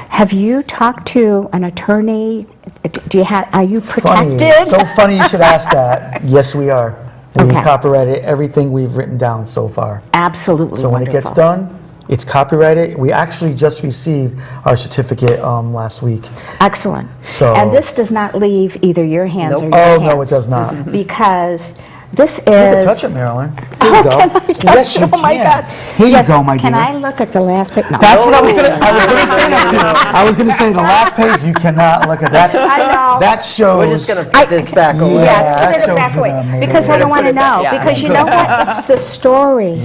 Have you talked to an attorney? Are you protected? Funny. So funny you should ask that. Yes, we are. We Okay. copyrighted everything we've written down so far. Absolutely So when it gets wonderful. done, it's copyrighted. We actually just received our certificate last week. Excellent. So- And this does not leave either your hands or Nope. your Oh, hands. no, it does not. Because this is... You can touch it, Marilyn. Here you go. Yes, you Oh, my can. God. Here you Yes, go, my dear. Can I look at the last page? No. That's what I was gonna say that to you. I was gonna say the last page, you cannot look at that. I know. That shows. We're just going to put this back away. Yeah, Yes, that put it shows back you away, that, maybe. because I don't want to know, Yeah. because you know what, it's the story.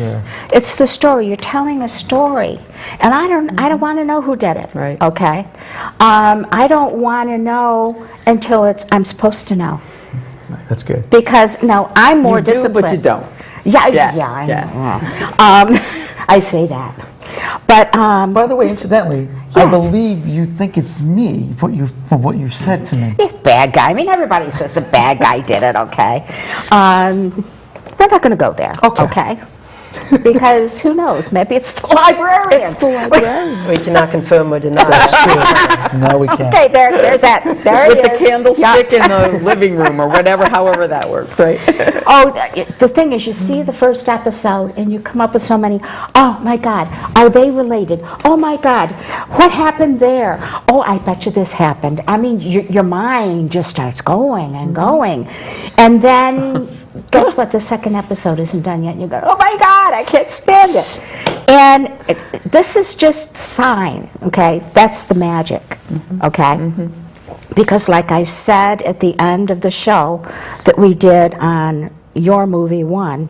It's the story, you're telling a story, and I don't want to know who did it, Right. okay? I don't want to know until I'm supposed to know, That's good. because, no, I'm more You do, disciplined. but you don't. Yeah, Yeah, I yeah. know. I say that, but, By the way, incidentally, I believe you think it's me from what you said to me. bad guy, I mean, everybody says the bad guy did it, okay? We're not going to go there, okay? Because who knows, maybe it's the librarian. It's the librarian. We cannot confirm or deny. No, we can't. Okay, there's that, there With it the is. candlestick in the living room or whatever, however that works, right? Oh, the thing is, you see the first episode and you come up with so many, oh my God, are they related? Oh my God, what happened there? Oh, I bet you this happened. I mean, your mind just starts going and going. And then, guess what, the second episode isn't done yet, and you go, oh my God, I can't stand it. And this is just sign, okay? That's the magic, okay? Because like I said at the end of the show that we did on your movie one,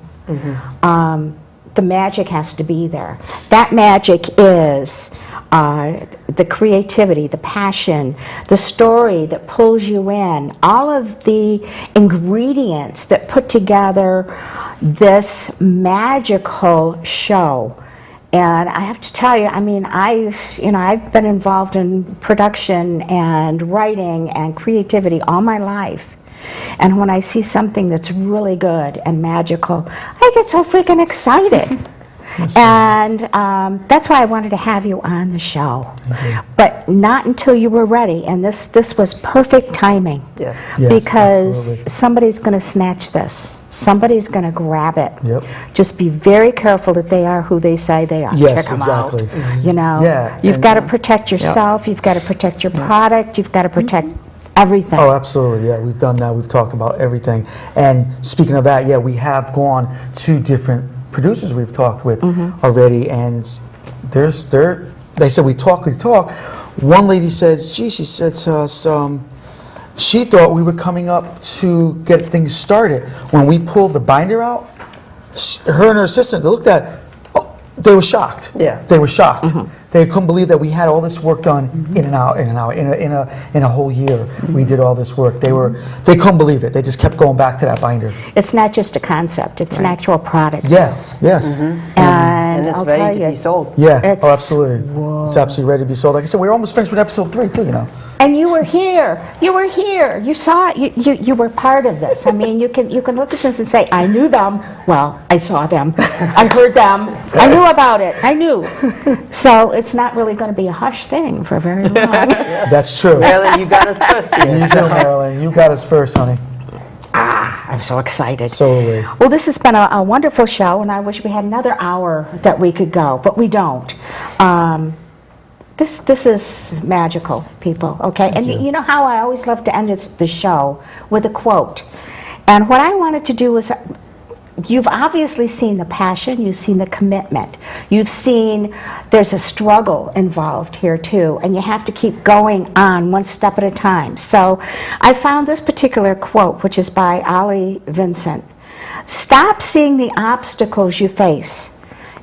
the magic has to be there. That magic is the creativity, the passion, the story that pulls you in, all of the ingredients that put together this magical show. And I have to tell you, I mean, I've been involved in production and writing and creativity all my life. And when I see something that's really good and magical, I get so freaking excited. And that's why I wanted to have you on the show. But not until you were ready. And this was perfect timing. Yes. Because absolutely. somebody's going to snatch this. Somebody's going to grab it. Yep. Just be very careful that they are who they say they are. Yes, Check 'em exactly. out. You know, Yeah, you've and- got to protect yourself. You've got to protect your product. You've got to protect everything. Oh, absolutely. Yeah, we've done that. We've talked about everything. And speaking of that, yeah, we have gone to different producers we've talked with already, and they said we talk. One lady says, gee, she said to us, she thought we were coming up to get things started. When we pulled the binder out, her and her assistant, they looked at it, they were shocked. Yeah. They were shocked. They couldn't believe that we had all this work done in a whole year. We did all this work. They couldn't believe it. They just kept going back to that binder. It's not just a concept. It's an actual product. Yes, yes. And it's I'll ready tell to you, be sold. Yeah, It's- oh, absolutely. It's absolutely ready to be sold. Like I said, we're almost finished with episode 3 too, you know. And you were here. You were here. You saw it. You were part of this. I mean, you can look at this and say, I knew them. Well, I saw them. I heard them. I knew about it. I knew. So it's not really going to be a hush thing for very long. That's true. Marilyn, you got us first here. You do, Marilyn. You got us first, honey. I'm so excited. So are we. Well, this has been a wonderful show, and I wish we had another hour that we could go, but we don't. This is magical, people, okay? And you know how I always love to end the show with a quote. And what I wanted to do was, you've obviously seen the passion, you've seen the commitment, you've seen there's a struggle involved here too, and you have to keep going on one step at a time. So I found this particular quote, which is by Ollie Vincent. Stop seeing the obstacles you face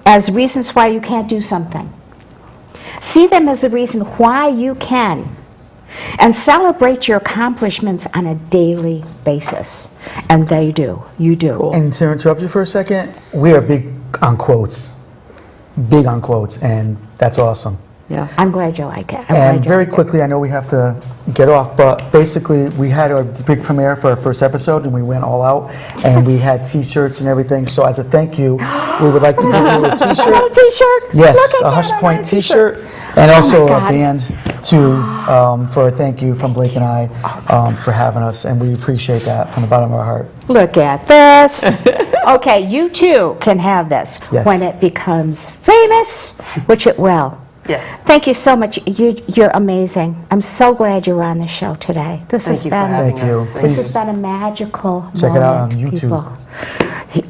as reasons why you can't do something. See them as the reason why you can, and celebrate your accomplishments on a daily basis. And they do. You do. And to interrupt you for a second, we are big on quotes. Big on quotes, and that's awesome. Yeah. I'm glad you like it. I'm And glad you very like it. quickly, I know we have to get off, but basically we had our big premiere for our first episode and we went all out and we had t-shirts and everything. So as a thank you, we would like to give you a A t-shirt. t-shirt? Yes, Look at a Hush that, I Point got t-shirt and also a God. band for a thank you from Blake and I for having us, and we appreciate that from the bottom of our heart. Look at this. Okay, you too can have this Yes. when it becomes famous, which it will. Yes. Thank you so much. You're amazing. I'm so glad you were on the show today. This Thank has you for been having Thank you. us. this Please has been a magical check it out on moment, YouTube. people.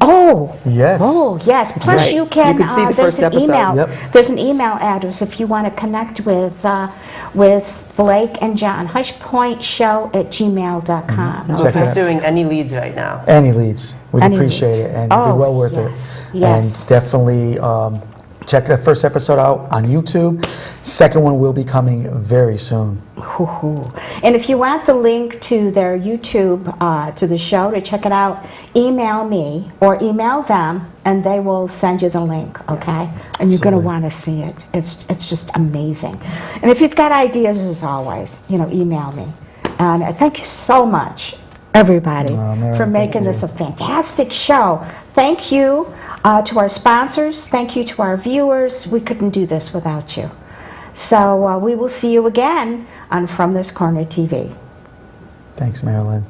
Oh. Yes. Oh, yes. Plus Right. you can, You can see the there's first an episode. email. Yep. There's an email address if you want to connect with Blake and John. hushpointshow@gmail.com. Check We're it out. pursuing any leads right now. Any leads, we'd Any appreciate leads. it, and it'd be Oh, well worth yes, it. yes. And definitely check that first episode out on YouTube. Second one will be coming very soon. Hoo-hoo. And if you want the link to their YouTube, to the show, to check it out, email me or email them, and they will send you the link, okay? And you're going to Absolutely. want to see it. It's just amazing. And if you've got ideas, as always, email me. And thank you so much, everybody, Mary, for thank making you. this a fantastic show. Thank you to our sponsors. Thank you to our viewers. We couldn't do this without you. So we will see you again on From This Corner TV. Thanks, Marilyn.